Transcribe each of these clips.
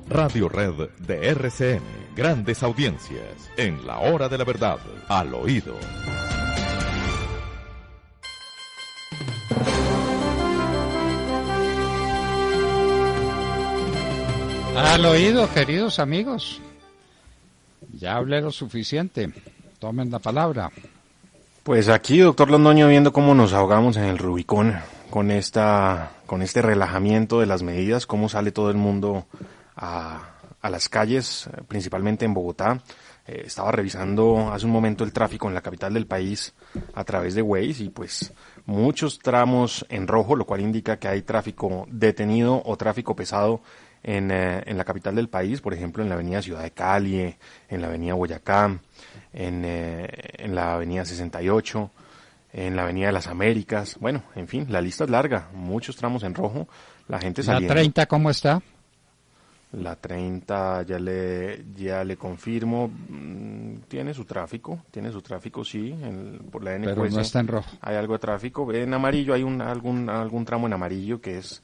Radio Red de RCN. Grandes audiencias en la hora de la verdad, al oído. Al oído, queridos amigos. Ya hablé lo suficiente. Tomen la palabra. Pues aquí, doctor Londoño, viendo cómo nos ahogamos en el Rubicón con este relajamiento de las medidas, cómo sale todo el mundo a las calles, principalmente en Bogotá. Estaba revisando hace un momento el tráfico en la capital del país a través de Waze y pues muchos tramos en rojo, lo cual indica que hay tráfico detenido o tráfico pesado en la capital del país, por ejemplo en la avenida Ciudad de Cali, en la avenida Boyacá, en la avenida 68, en la avenida de las Américas. Bueno, en fin, la lista es larga, muchos tramos en rojo, la gente saliendo. ¿La 30 cómo está? La 30 ya le confirmo, tiene su tráfico, sí, por la NQS. Pero no está en rojo. Hay algo de tráfico, en amarillo hay algún tramo en amarillo que es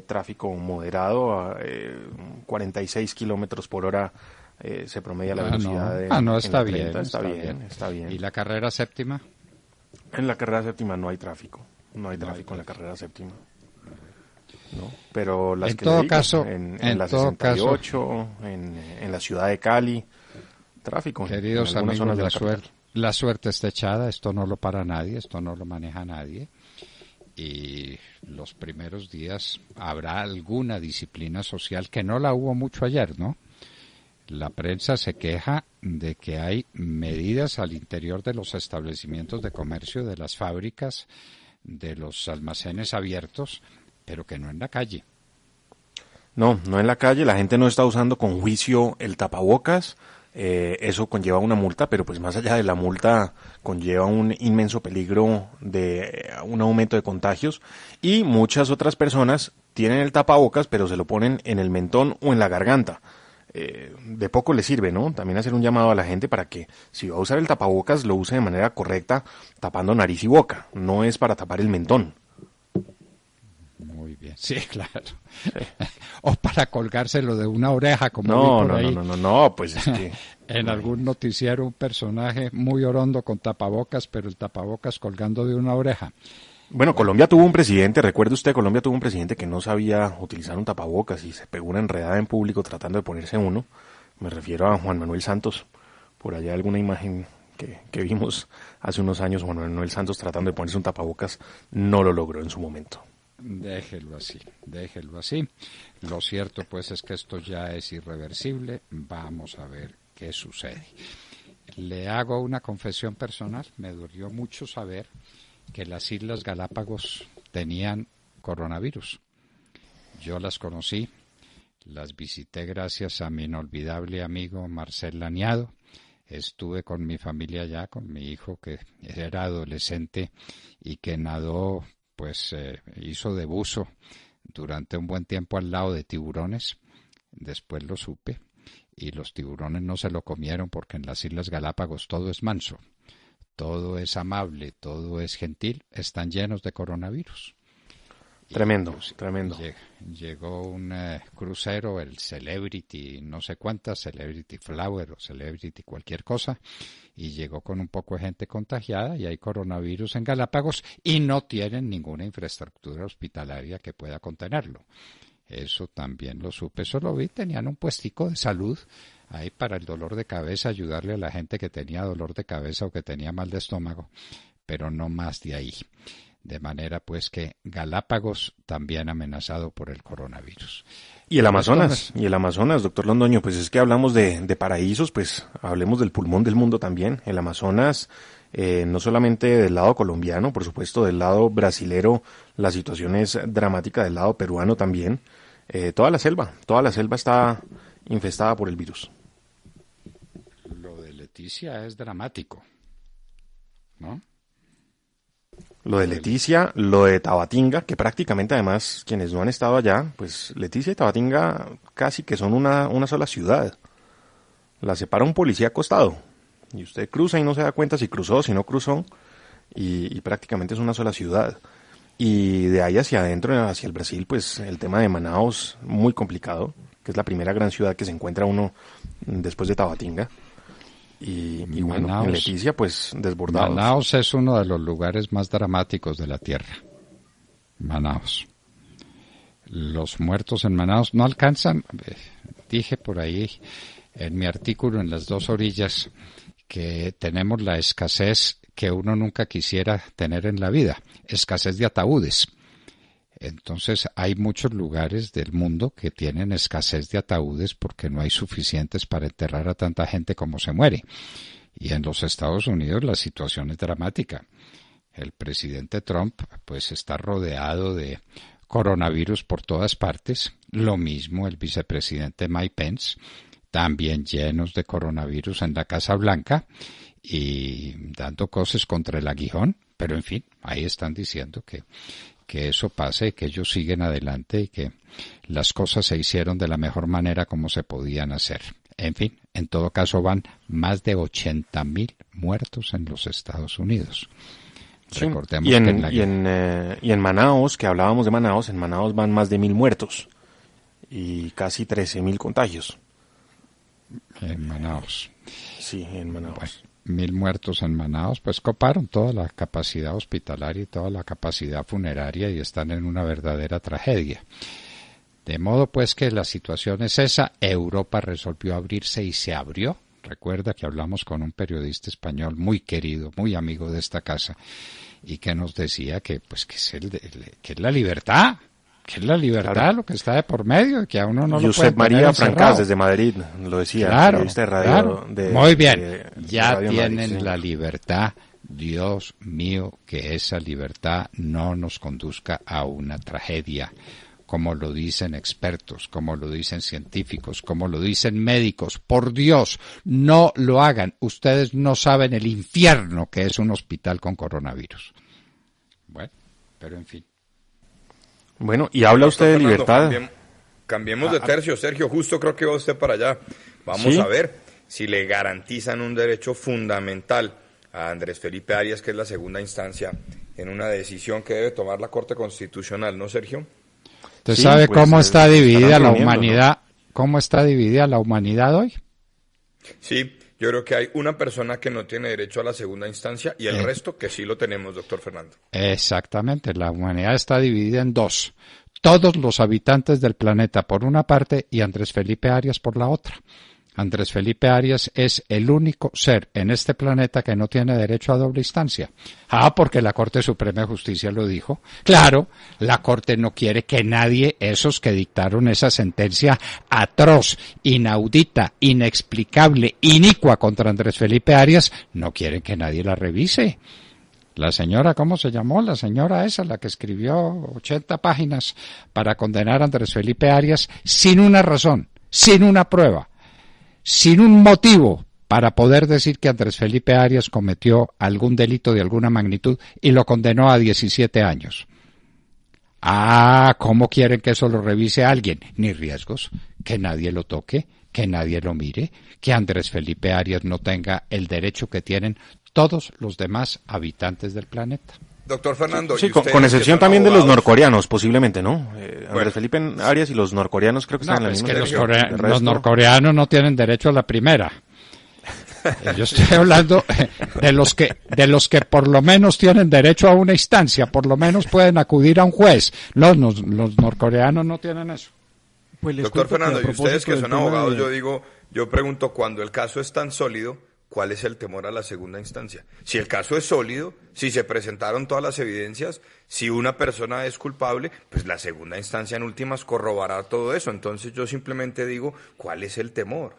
tráfico moderado, a 46 kilómetros por hora se promedia la velocidad. No, está en la 30, bien. Está bien. ¿Y la carrera séptima? En la carrera séptima no hay tráfico, en la carrera séptima. No, pero las en que todo le digo, caso, en la 68, en la ciudad de Cali, tráfico. Queridos amigos, la suerte está echada, esto no lo para nadie, esto no lo maneja nadie. Y los primeros días habrá alguna disciplina social que no la hubo mucho ayer, ¿no? La prensa se queja de que hay medidas al interior de los establecimientos de comercio, de las fábricas, de los almacenes abiertos, pero que no en la calle. No en la calle, la gente no está usando con juicio el tapabocas, eso conlleva una multa, pero pues más allá de la multa conlleva un inmenso peligro de un aumento de contagios y muchas otras personas tienen el tapabocas pero se lo ponen en el mentón o en la garganta. De poco le sirve, ¿no? También hacer un llamado a la gente para que si va a usar el tapabocas lo use de manera correcta, tapando nariz y boca, no es para tapar el mentón. Muy bien, sí, claro. Sí. O para colgárselo de una oreja, como no, pues es que... en algún noticiero un personaje muy orondo con tapabocas, pero el tapabocas colgando de una oreja. Bueno, Colombia tuvo un presidente, recuerde usted, Colombia tuvo un presidente que no sabía utilizar un tapabocas y se pegó una enredada en público tratando de ponerse uno. Me refiero a Juan Manuel Santos. Por allá alguna imagen que vimos hace unos años, Juan Manuel Santos tratando de ponerse un tapabocas, no lo logró en su momento. Déjelo así. Lo cierto pues es que esto ya es irreversible. Vamos a ver qué sucede. Le hago una confesión personal. Me dolió mucho saber que las Islas Galápagos tenían coronavirus. Yo las conocí, las visité gracias a mi inolvidable amigo Marcel Laniado. Estuve con mi familia allá, con mi hijo que era adolescente y que nadó, pues hizo de buzo durante un buen tiempo al lado de tiburones. Después lo supe y los tiburones no se lo comieron porque en las Islas Galápagos todo es manso. Todo es amable, todo es gentil, están llenos de coronavirus. Tremendo. Llegó un crucero, el Celebrity, no sé cuántas, Celebrity Flower o Celebrity cualquier cosa, y llegó con un poco de gente contagiada y hay coronavirus en Galápagos y no tienen ninguna infraestructura hospitalaria que pueda contenerlo. Eso también lo supe, eso lo vi, tenían un puestico de salud ahí para el dolor de cabeza, ayudarle a la gente que tenía dolor de cabeza o que tenía mal de estómago, pero no más de ahí. De manera pues que Galápagos también amenazado por el coronavirus. Y el Amazonas, doctor Londoño, pues es que hablamos de paraísos, pues hablemos del pulmón del mundo también. El Amazonas, no solamente del lado colombiano, por supuesto del lado brasilero, la situación es dramática, del lado peruano también. Toda la selva está infestada por el virus. Lo de Leticia es dramático, ¿no? Lo de Leticia, lo de Tabatinga, que prácticamente además quienes no han estado allá, pues Leticia y Tabatinga casi que son una sola ciudad. La separa un policía acostado y usted cruza y no se da cuenta si cruzó, si no cruzó y prácticamente es una sola ciudad. Y de ahí hacia adentro, hacia el Brasil, pues el tema de Manaus muy complicado. que es la primera gran ciudad que se encuentra uno después de Tabatinga. Y bueno, Manaos, en Leticia, pues desbordados. Manaos es uno de los lugares más dramáticos de la tierra. Manaos. Los muertos en Manaos no alcanzan, dije por ahí en mi artículo en las dos orillas, que tenemos la escasez que uno nunca quisiera tener en la vida, escasez de ataúdes. Entonces hay muchos lugares del mundo que tienen escasez de ataúdes porque no hay suficientes para enterrar a tanta gente como se muere. Y en los Estados Unidos la situación es dramática. El presidente Trump pues está rodeado de coronavirus por todas partes. Lo mismo el vicepresidente Mike Pence, también llenos de coronavirus en la Casa Blanca y dando cosas contra el aguijón. Pero en fin, ahí están diciendo que eso pase, que ellos siguen adelante y que las cosas se hicieron de la mejor manera como se podían hacer. En fin, en todo caso van más de 80,000 muertos en los Estados Unidos. Sí. Recordemos y que en Manaos, que hablábamos de Manaos, en Manaos van más de 1.000 muertos y casi 13.000 contagios. En Manaos. Sí, en Manaos. Bueno, 1.000 muertos en Manaos, pues coparon toda la capacidad hospitalaria y toda la capacidad funeraria y están en una verdadera tragedia. De modo pues que la situación es esa. Europa resolvió abrirse y se abrió. Recuerda que hablamos con un periodista español muy querido, muy amigo de esta casa, y que nos decía que pues que es la libertad. Que es la libertad, claro, lo que está de por medio, que a uno no lo puede María Francás desde Madrid lo decía, claro, de radio, claro. Muy bien, ya Radio tienen Madrid, sí. la libertad. Dios mío, que esa libertad no nos conduzca a una tragedia, como lo dicen expertos, como lo dicen científicos, como lo dicen médicos. Por Dios, no lo hagan. Ustedes no saben el infierno que es un hospital con coronavirus. Bueno, pero en fin. Bueno, y habla usted de libertad. Cambiemos de tercio, Sergio, justo creo que va usted para allá. Vamos ¿Sí? a ver si le garantizan un derecho fundamental a Andrés Felipe Arias, que es la segunda instancia, en una decisión que debe tomar la Corte Constitucional, ¿no, Sergio? ¿Usted Sí, sabe pues, cómo está dividida la reuniendo, humanidad? ¿No? ¿Cómo está dividida la humanidad hoy? Sí, yo creo que hay una persona que no tiene derecho a la segunda instancia y el resto que sí lo tenemos, doctor Fernando. Exactamente, la humanidad está dividida en dos. Todos los habitantes del planeta por una parte y Andrés Felipe Arias por la otra. Andrés Felipe Arias es el único ser en este planeta que no tiene derecho a doble instancia. Porque la Corte Suprema de Justicia lo dijo. Claro, la Corte no quiere que nadie, esos que dictaron esa sentencia atroz, inaudita, inexplicable, inicua contra Andrés Felipe Arias, no quieren que nadie la revise. La señora, ¿cómo se llamó? La señora esa, la que escribió 80 páginas para condenar a Andrés Felipe Arias sin una razón, sin una prueba, sin un motivo para poder decir que Andrés Felipe Arias cometió algún delito de alguna magnitud y lo condenó a 17 años. ¿Cómo quieren que eso lo revise alguien? Ni riesgos, que nadie lo toque, que nadie lo mire, que Andrés Felipe Arias no tenga el derecho que tienen todos los demás habitantes del planeta. Doctor Fernando, Sí, ¿y con ustedes excepción que son también de los abogados? norcoreanos, posiblemente, ¿no? Andrés Bueno. Felipe Arias y los norcoreanos creo que están en la Es misma que los, situación. El los resto- norcoreanos no tienen derecho a la primera. Yo estoy hablando de los que por lo menos tienen derecho a una instancia, por lo menos pueden acudir a un juez. Los norcoreanos no tienen eso. Pues les Doctor cuento que Fernando, a y ustedes propósito que del son tema abogados, yo pregunto, cuando el caso es tan sólido, ¿cuál es el temor a la segunda instancia? Si el caso es sólido, si se presentaron todas las evidencias, si una persona es culpable, pues la segunda instancia en últimas corroborará todo eso. Entonces yo simplemente digo, ¿cuál es el temor?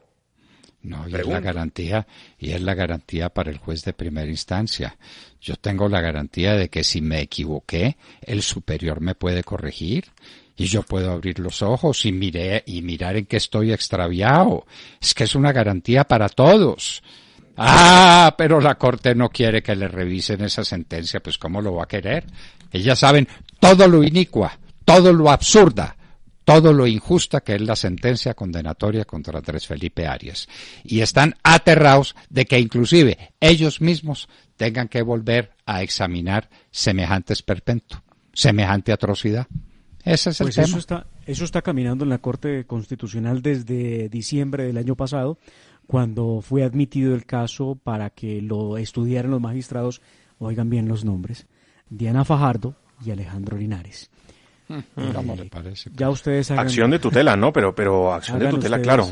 No, y Pregunto. es la garantía para el juez de primera instancia. Yo tengo la garantía de que si me equivoqué, el superior me puede corregir y yo puedo abrir los ojos y mirar en qué estoy extraviado. Es que es una garantía para todos. Pero la Corte no quiere que le revisen esa sentencia, pues ¿cómo lo va a querer? Ellas saben todo lo inicua, todo lo absurda, todo lo injusta que es la sentencia condenatoria contra Andrés Felipe Arias. Y están aterrados de que inclusive ellos mismos tengan que volver a examinar semejante esperpento, semejante atrocidad. Ese es el Pues tema. Eso está caminando en la Corte Constitucional desde diciembre del año pasado, cuando fue admitido el caso para que lo estudiaran los magistrados, oigan bien los nombres, Diana Fajardo y Alejandro Linares. ¿Cómo le parece? Ya ustedes hagan, Acción de tutela, ¿no? Pero acción de tutela, ustedes, claro.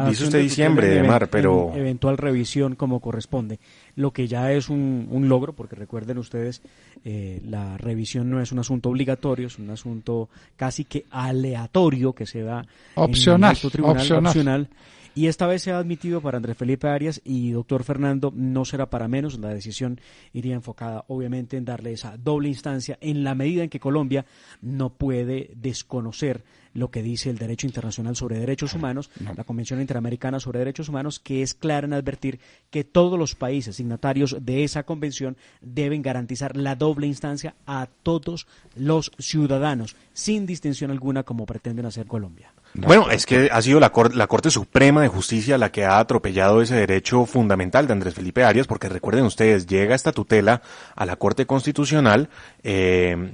Dice usted diciembre, Demar, pero... eventual revisión como corresponde. Lo que ya es un logro, porque recuerden ustedes, la revisión no es un asunto obligatorio, es un asunto casi que aleatorio que se da opcional, en el tribunal, opcional. Y esta vez se ha admitido para Andrés Felipe Arias y doctor Fernando, no será para menos, la decisión iría enfocada obviamente en darle esa doble instancia en la medida en que Colombia no puede desconocer lo que dice el derecho internacional sobre derechos humanos, la Convención Interamericana sobre Derechos Humanos, que es clara en advertir que todos los países signatarios de esa convención deben garantizar la doble instancia a todos los ciudadanos, sin distinción alguna como pretenden hacer Colombia. Bueno, es que ha sido la Corte Suprema de Justicia la que ha atropellado ese derecho fundamental de Andrés Felipe Arias, porque recuerden ustedes, llega esta tutela a la Corte Constitucional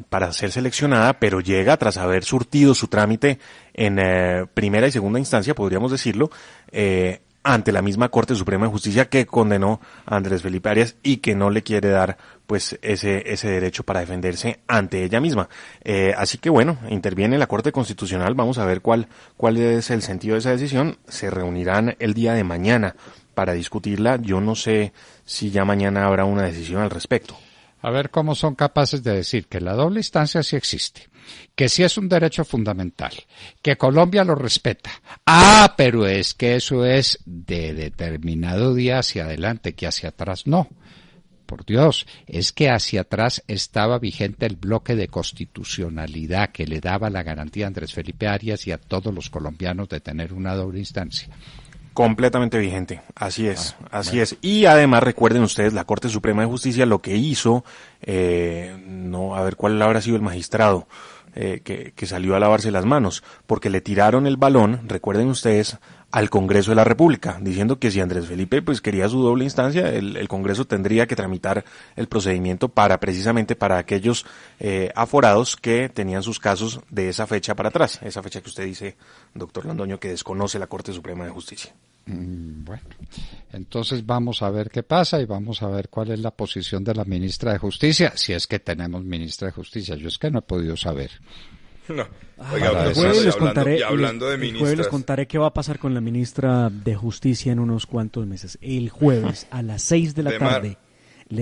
para ser seleccionada, pero llega tras haber surtido su trámite en primera y segunda instancia, podríamos decirlo, ante la misma Corte Suprema de Justicia que condenó a Andrés Felipe Arias y que no le quiere dar pues ese derecho para defenderse ante ella misma. Así que bueno, interviene la Corte Constitucional, vamos a ver cuál es el sentido de esa decisión. Se reunirán el día de mañana para discutirla. Yo no sé si ya mañana habrá una decisión al respecto. A ver cómo son capaces de decir que la doble instancia sí existe, que sí es un derecho fundamental, que Colombia lo respeta. Ah, pero es que eso es de determinado día hacia adelante, que hacia atrás no. Por Dios, es que hacia atrás estaba vigente el bloque de constitucionalidad que le daba la garantía a Andrés Felipe Arias y a todos los colombianos de tener una doble instancia. Completamente vigente, así es, así es. Y además recuerden ustedes, la Corte Suprema de Justicia lo que hizo, a ver cuál habrá sido el magistrado que salió a lavarse las manos, porque le tiraron el balón, recuerden ustedes, al Congreso de la República, diciendo que si Andrés Felipe pues quería su doble instancia, el Congreso tendría que tramitar el procedimiento precisamente para aquellos aforados que tenían sus casos de esa fecha para atrás, esa fecha que usted dice, doctor Londoño, que desconoce la Corte Suprema de Justicia. Bueno, entonces vamos a ver qué pasa y vamos a ver cuál es la posición de la ministra de Justicia, si es que tenemos ministra de Justicia. Yo es que no he podido saber. No. Oiga, el jueves hablando de ministras. El jueves les contaré qué va a pasar con la ministra de Justicia en unos cuantos meses. El jueves a las 6 de la tarde.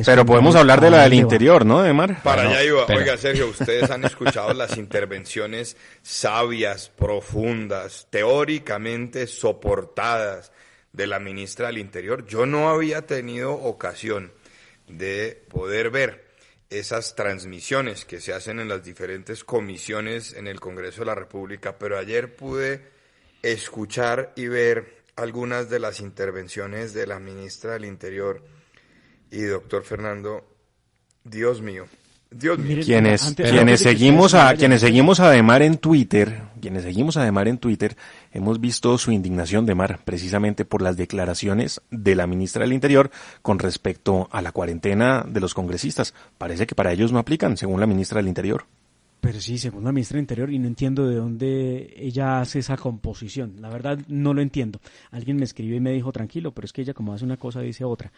Pero podemos hablar de la del interior, ¿no, Demar? Para allá iba. Oiga, Sergio, ustedes han escuchado las intervenciones sabias, profundas, teóricamente soportadas de la ministra del Interior. Yo no había tenido ocasión de poder ver esas transmisiones que se hacen en las diferentes comisiones en el Congreso de la República, pero ayer pude escuchar y ver algunas de las intervenciones de la ministra del Interior. Y doctor Fernando, Dios mío. Miren, quienes seguimos a Demar en Twitter, hemos visto su indignación, Demar, precisamente por las declaraciones de la ministra del Interior con respecto a la cuarentena de los congresistas. Parece que para ellos no aplican, según la ministra del Interior. Pero sí, según la ministra del Interior, y no entiendo de dónde ella hace esa composición. La verdad, no lo entiendo. Alguien me escribió y me dijo, tranquilo, pero es que ella como hace una cosa, dice otra.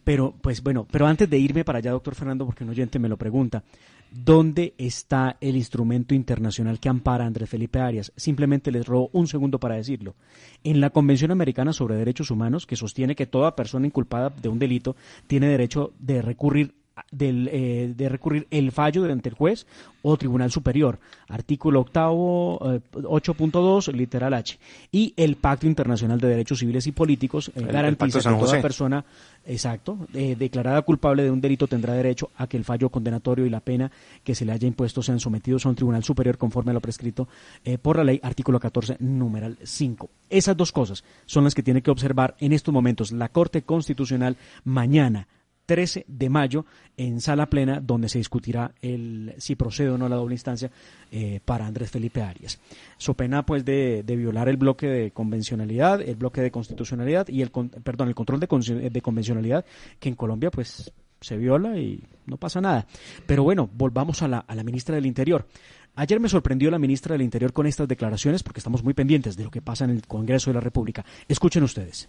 Pero, pues bueno, pero antes de irme para allá, doctor Fernando, porque un oyente me lo pregunta, ¿dónde está el instrumento internacional que ampara a Andrés Felipe Arias? Simplemente les robo un segundo para decirlo. En la Convención Americana sobre Derechos Humanos, que sostiene que toda persona inculpada de un delito tiene derecho de recurrir el fallo ante el juez o tribunal superior, artículo 8.2, literal H, y el Pacto Internacional de Derechos Civiles y Políticos garantiza que toda persona declarada culpable de un delito tendrá derecho a que el fallo condenatorio y la pena que se le haya impuesto sean sometidos a un tribunal superior conforme a lo prescrito por la ley, artículo 14, numeral 5. Esas dos cosas son las que tiene que observar en estos momentos la Corte Constitucional mañana 13 de mayo en sala plena, donde se discutirá si procede o no la doble instancia para Andrés Felipe Arias. So pena pues de violar el bloque de convencionalidad, el bloque de constitucionalidad y el control de convencionalidad, que en Colombia pues se viola y no pasa nada. Pero bueno, volvamos a la ministra del Interior. Ayer me sorprendió la ministra del Interior con estas declaraciones porque estamos muy pendientes de lo que pasa en el Congreso de la República. Escuchen ustedes.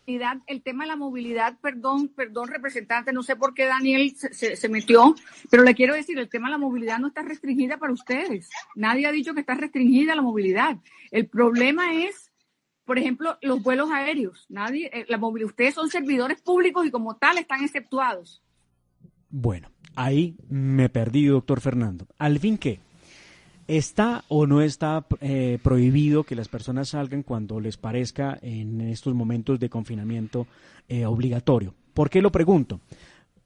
El tema de la movilidad, perdón, representante, no sé por qué Daniel se metió, pero le quiero decir, el tema de la movilidad no está restringida para ustedes. Nadie ha dicho que está restringida la movilidad. El problema es, por ejemplo, los vuelos aéreos. Ustedes son servidores públicos y como tal están exceptuados. Bueno, ahí me perdí, doctor Fernando. ¿Al fin qué? ¿Está o no está prohibido que las personas salgan cuando les parezca en estos momentos de confinamiento obligatorio? ¿Por qué lo pregunto?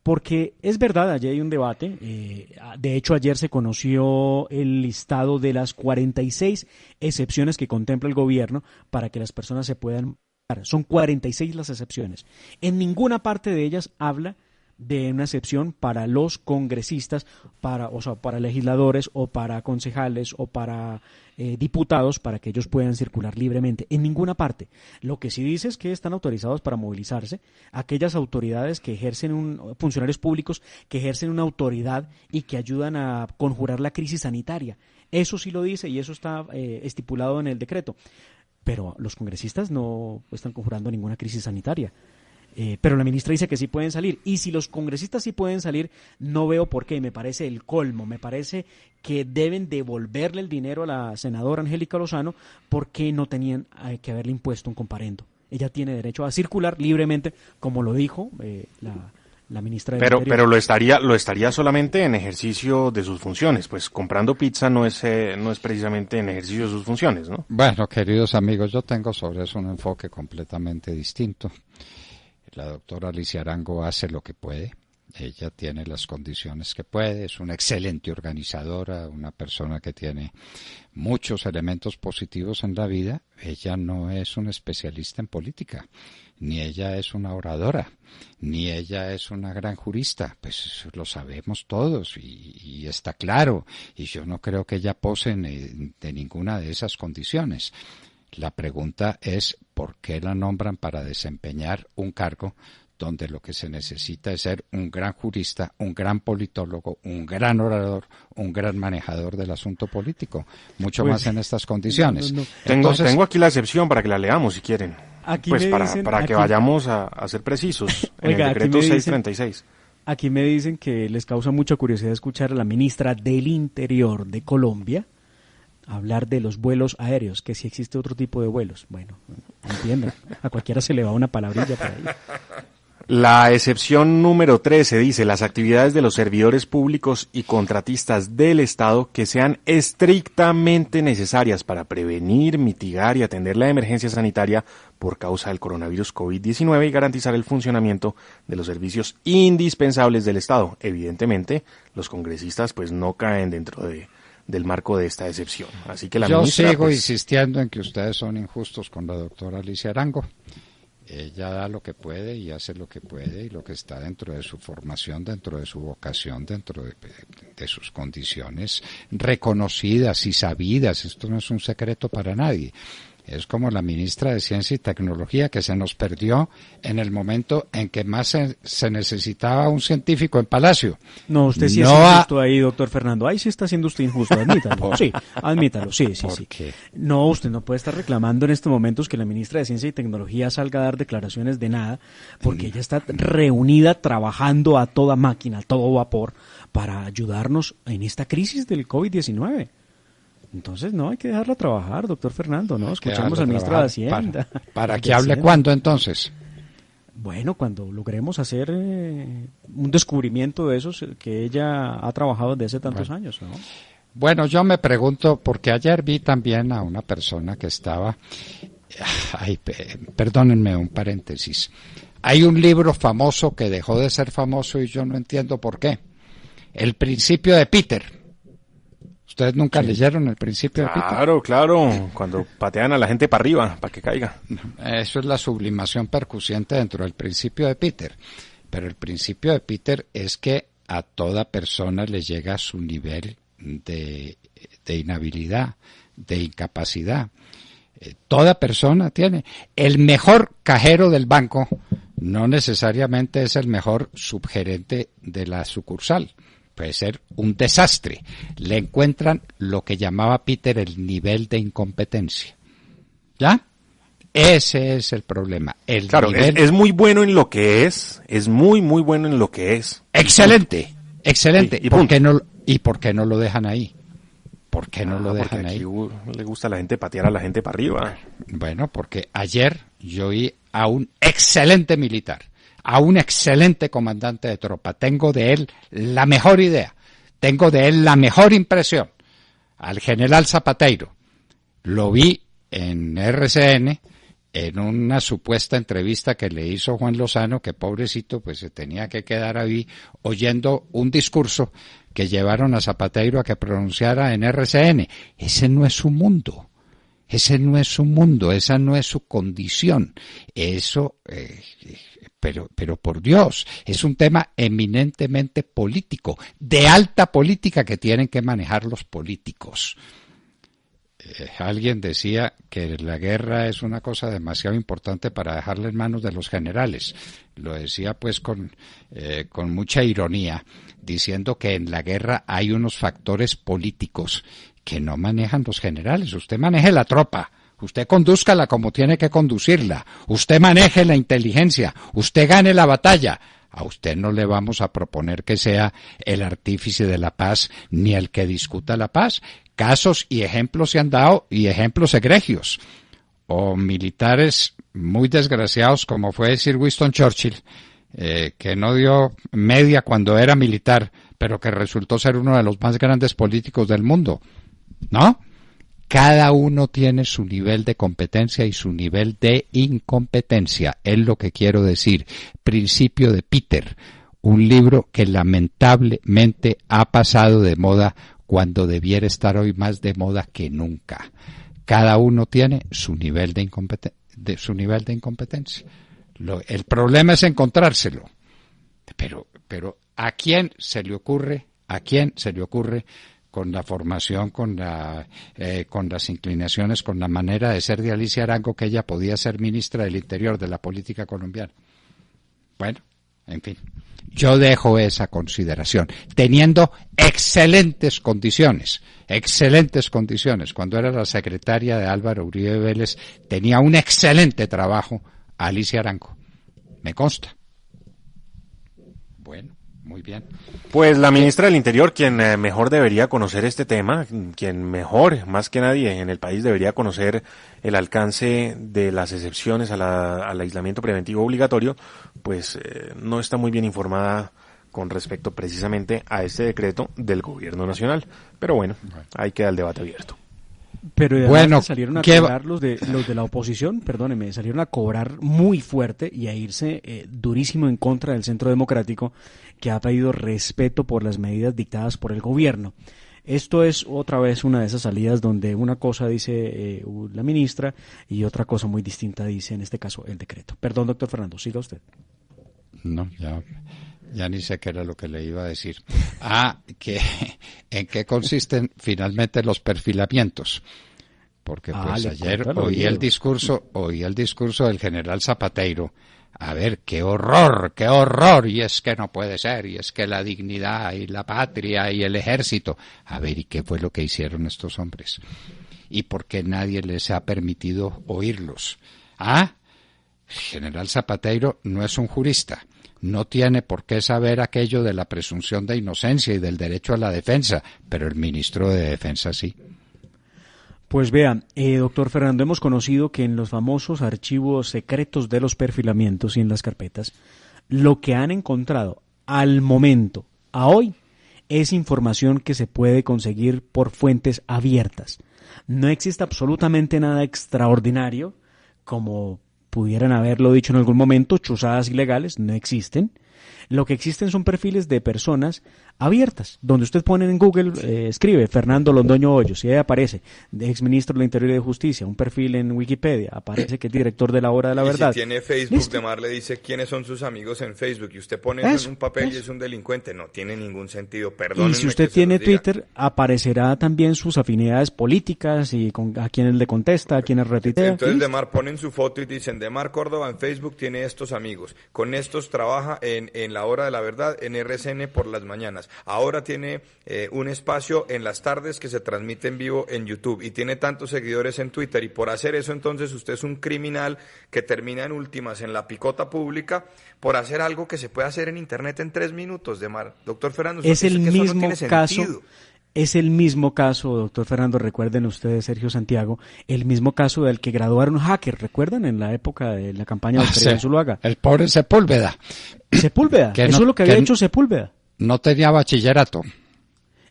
Porque es verdad, ayer hay un debate, de hecho ayer se conoció el listado de las 46 excepciones que contempla el gobierno para que las personas se puedan... Son 46 las excepciones. En ninguna parte de ellas habla de una excepción para los congresistas, para legisladores o para concejales o para diputados, para que ellos puedan circular libremente. En ninguna parte. Lo que sí dice es que están autorizados para movilizarse aquellas autoridades que ejercen funcionarios públicos que ejercen una autoridad y que ayudan a conjurar la crisis sanitaria. Eso sí lo dice y eso está estipulado en el decreto. Pero los congresistas no están conjurando ninguna crisis sanitaria. Pero la ministra dice que sí pueden salir, y si los congresistas sí pueden salir, no veo por qué. Me parece el colmo, me parece que deben devolverle el dinero a la senadora Angélica Lozano porque no tenían que haberle impuesto un comparendo. Ella tiene derecho a circular libremente, como lo dijo la ministra del Interior. Pero lo estaría solamente en ejercicio de sus funciones, pues comprando pizza no es precisamente en ejercicio de sus funciones, ¿no? Bueno, queridos amigos, yo tengo sobre eso un enfoque completamente distinto. La doctora Alicia Arango hace lo que puede, ella tiene las condiciones que puede, es una excelente organizadora, una persona que tiene muchos elementos positivos en la vida. Ella no es una especialista en política, ni ella es una oradora, ni ella es una gran jurista, pues lo sabemos todos y está claro, y yo no creo que ella pose de ninguna de esas condiciones. La pregunta es ¿por qué la nombran para desempeñar un cargo donde lo que se necesita es ser un gran jurista, un gran politólogo, un gran orador, un gran manejador del asunto político? Mucho más en estas condiciones. No. Tengo aquí la excepción para que la leamos si quieren. Aquí pues para que aquí, vayamos a ser precisos. Oiga, en el decreto 636. Aquí me dicen que les causa mucha curiosidad escuchar a la ministra del Interior de Colombia hablar de los vuelos aéreos, que si existe otro tipo de vuelos. Bueno, entiendo, a cualquiera se le va una palabrilla por ahí. La excepción número 13 dice: las actividades de los servidores públicos y contratistas del Estado que sean estrictamente necesarias para prevenir, mitigar y atender la emergencia sanitaria por causa del coronavirus COVID-19 y garantizar el funcionamiento de los servicios indispensables del Estado. Evidentemente, los congresistas pues no caen dentro del marco de esta excepción. Así que yo sigo insistiendo en que ustedes son injustos con la doctora Alicia Arango. Ella da lo que puede y hace lo que puede y lo que está dentro de su formación, dentro de su vocación, dentro de sus condiciones reconocidas y sabidas. Esto no es un secreto para nadie. Es como la ministra de Ciencia y Tecnología, que se nos perdió en el momento en que más se necesitaba un científico en Palacio. No, usted sí es injusto ahí, doctor Fernando. Ahí sí está siendo usted injusto, admítalo. Sí, admítalo, sí. ¿Por qué? No, usted no puede estar reclamando en estos momentos que la ministra de Ciencia y Tecnología salga a dar declaraciones de nada, porque ella está reunida, trabajando a toda máquina, a todo vapor, para ayudarnos en esta crisis del COVID-19. Entonces no hay que dejarla trabajar, doctor Fernando, ¿no? Escuchamos al ministro de Hacienda. ¿Para que hable cuándo entonces? Bueno, cuando logremos hacer un descubrimiento de esos que ella ha trabajado desde hace tantos años, ¿no? Bueno, yo me pregunto, porque ayer vi también a una persona que estaba... perdónenme un paréntesis. Hay un libro famoso que dejó de ser famoso y yo no entiendo por qué. El Principio de Peter. ¿Ustedes nunca leyeron El Principio de Peter? Claro, cuando patean a la gente para arriba, para que caiga. Eso es la sublimación percusiente dentro del Principio de Peter. Pero el Principio de Peter es que a toda persona le llega su nivel de inhabilidad, de incapacidad. Toda persona tiene. El mejor cajero del banco no necesariamente es el mejor subgerente de la sucursal. puede ser un desastre. Le encuentran lo que llamaba Peter el nivel de incompetencia. ¿Ya? Ese es el problema. Claro, es muy bueno en lo que es muy, muy bueno en lo que es. Excelente. ¿Y por qué no lo dejan ahí? ¿Por qué no lo dejan ahí? Le gusta a la gente patear a la gente para arriba. Bueno, porque ayer yo oí a un excelente militar, a un excelente comandante de tropa. Tengo de él la mejor idea, tengo de él la mejor impresión. Al general Zapateiro. Lo vi en RCN en una supuesta entrevista que le hizo Juan Lozano, que pobrecito pues se tenía que quedar ahí oyendo un discurso que llevaron a Zapateiro a que pronunciara en RCN. Ese no es su mundo, esa no es su condición. Eso, pero por Dios, es un tema eminentemente político, de alta política que tienen que manejar los políticos. Alguien decía que la guerra es una cosa demasiado importante para dejarla en manos de los generales. Lo decía pues con mucha ironía, diciendo que en la guerra hay unos factores políticos que no manejan los generales. Usted maneje la tropa, usted condúzcala como tiene que conducirla, usted maneje la inteligencia, usted gane la batalla. A usted no le vamos a proponer que sea el artífice de la paz ni el que discuta la paz. Casos y ejemplos se han dado, y ejemplos egregios, o militares muy desgraciados, como fue Sir Winston Churchill, que no dio media cuando era militar, pero que resultó ser uno de los más grandes políticos del mundo, ¿no? Cada uno tiene su nivel de competencia y su nivel de incompetencia, es lo que quiero decir. Principio de Peter, un libro que lamentablemente ha pasado de moda cuando debiera estar hoy más de moda que nunca. Cada uno tiene su nivel de incompetencia. El problema es encontrárselo. Pero ¿a quién se le ocurre con la formación, con las inclinaciones, con la manera de ser de Alicia Arango, que ella podía ser ministra del Interior de la política colombiana? Bueno, en fin, yo dejo esa consideración, teniendo excelentes condiciones. Cuando era la secretaria de Álvaro Uribe Vélez, tenía un excelente trabajo Alicia Arango, me consta. Bueno, muy bien. Pues la ministra del Interior, quien mejor debería conocer este tema, quien mejor, más que nadie en el país, debería conocer el alcance de las excepciones al aislamiento preventivo obligatorio, pues no está muy bien informada con respecto precisamente a este decreto del Gobierno Nacional. Pero bueno, ahí queda el debate abierto. Pero además salieron a cobrar los de la oposición, perdóneme, salieron a cobrar muy fuerte y a irse durísimo en contra del Centro Democrático, que ha pedido respeto por las medidas dictadas por el gobierno. Esto es otra vez una de esas salidas donde una cosa dice la ministra y otra cosa muy distinta dice, en este caso, el decreto. Perdón, doctor Fernando, siga usted. No, ya ni sé qué era lo que le iba a decir. ¿En qué consisten finalmente los perfilamientos? Porque pues ayer oí el discurso del general Zapateiro. A ver, qué horror, y es que no puede ser, y es que la dignidad y la patria y el ejército. A ver, ¿y qué fue lo que hicieron estos hombres? ¿Y por qué nadie les ha permitido oírlos? General Zapateiro no es un jurista. No tiene por qué saber aquello de la presunción de inocencia y del derecho a la defensa, pero el ministro de Defensa sí. Pues vea, doctor Fernando, hemos conocido que en los famosos archivos secretos de los perfilamientos y en las carpetas, lo que han encontrado al momento, a hoy, es información que se puede conseguir por fuentes abiertas. No existe absolutamente nada extraordinario, como pudieran haberlo dicho en algún momento, chuzadas ilegales, no existen. Lo que existen son perfiles de personas abiertas, donde usted pone en Google, escribe Fernando Londoño Hoyos y ahí aparece de exministro del Interior y de Justicia, un perfil en Wikipedia, aparece que es director de la Hora de la Verdad. Si tiene Facebook, ¿listo? Demar le dice quiénes son sus amigos en Facebook y usted pone eso en un papel y es un delincuente, no tiene ningún sentido, perdón. Y si usted tiene Twitter, aparecerá también sus afinidades políticas y a quienes le contesta, a quienes retuitea. Entonces Demar ponen su foto y dicen, Demar Córdoba en Facebook tiene estos amigos, con estos trabaja en en La Hora de la Verdad, en RCN por las mañanas. Ahora tiene un espacio en las tardes que se transmite en vivo en YouTube y tiene tantos seguidores en Twitter. Y por hacer eso, entonces, usted es un criminal que termina en últimas en la picota pública por hacer algo que se puede hacer en Internet en 3 minutos, Doctor Fernando, es el mismo caso. Es el mismo caso, doctor Fernando, recuerden ustedes, Sergio Santiago, el mismo caso del que graduaron hacker, ¿recuerdan? En la época de la campaña de Oscar Zuluaga. El pobre Sepúlveda. Sepúlveda, eso es lo que había hecho Sepúlveda. No tenía bachillerato.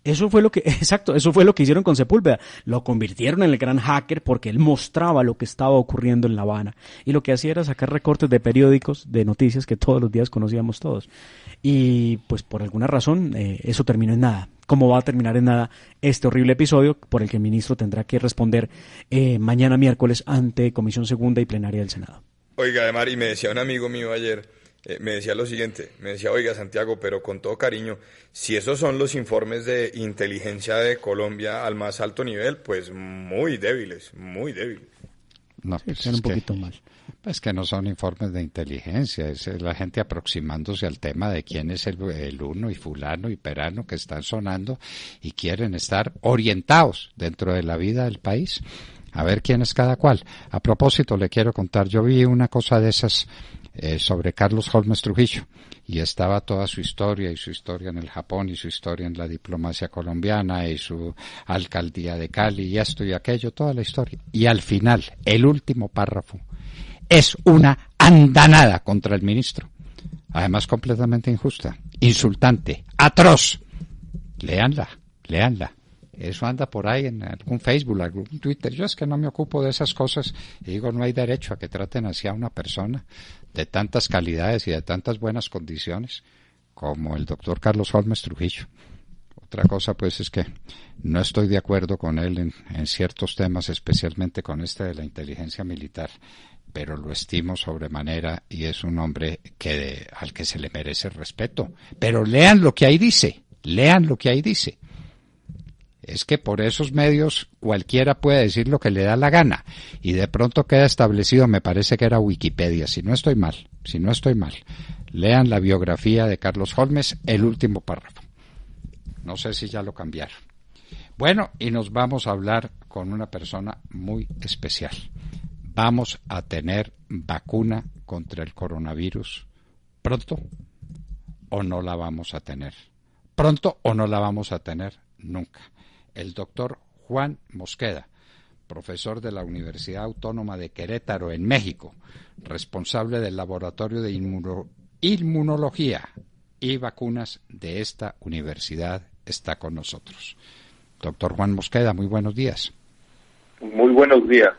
Eso fue lo que hicieron con Sepúlveda. Lo convirtieron en el gran hacker porque él mostraba lo que estaba ocurriendo en La Habana. Y lo que hacía era sacar recortes de periódicos, de noticias que todos los días conocíamos todos. Y pues por alguna razón eso terminó en nada. ¿Cómo va a terminar en nada este horrible episodio por el que el ministro tendrá que responder mañana miércoles ante Comisión Segunda y Plenaria del Senado? Oiga, Ademar, y me decía un amigo mío ayer, me decía lo siguiente, me decía, oiga, Santiago, pero con todo cariño, si esos son los informes de inteligencia de Colombia al más alto nivel, pues muy débiles, muy débiles. No, pues sí, un poquito más. Pues que no son informes de inteligencia, es la gente aproximándose al tema de quién es el uno y fulano y perano que están sonando y quieren estar orientados dentro de la vida del país, a ver quién es cada cual. A propósito, le quiero contar, yo vi una cosa de esas sobre Carlos Holmes Trujillo y estaba toda su historia y su historia en el Japón y su historia en la diplomacia colombiana y su alcaldía de Cali y esto y aquello, toda la historia. Y al final, el último párrafo es una andanada contra el ministro, además completamente injusta, insultante, atroz. Léanla. Eso anda por ahí en algún Facebook, algún Twitter. Yo es que no me ocupo de esas cosas y digo, no hay derecho a que traten así a una persona de tantas calidades y de tantas buenas condiciones como el doctor Carlos Holmes Trujillo. Otra cosa pues es que no estoy de acuerdo con él en ciertos temas, especialmente con este de la inteligencia militar, pero lo estimo sobremanera y es un hombre al que se le merece respeto. Pero lean lo que ahí dice. Es que por esos medios cualquiera puede decir lo que le da la gana y de pronto queda establecido, me parece que era Wikipedia, si no estoy mal. Lean la biografía de Carlos Holmes, el último párrafo. No sé si ya lo cambiaron. Bueno, y nos vamos a hablar con una persona muy especial. ¿Vamos a tener vacuna contra el coronavirus pronto o no la vamos a tener? Pronto o no la vamos a tener nunca. El doctor Juan Mosqueda, profesor de la Universidad Autónoma de Querétaro en México, responsable del laboratorio de inmunología y vacunas de esta universidad, está con nosotros. Doctor Juan Mosqueda, muy buenos días. Muy buenos días.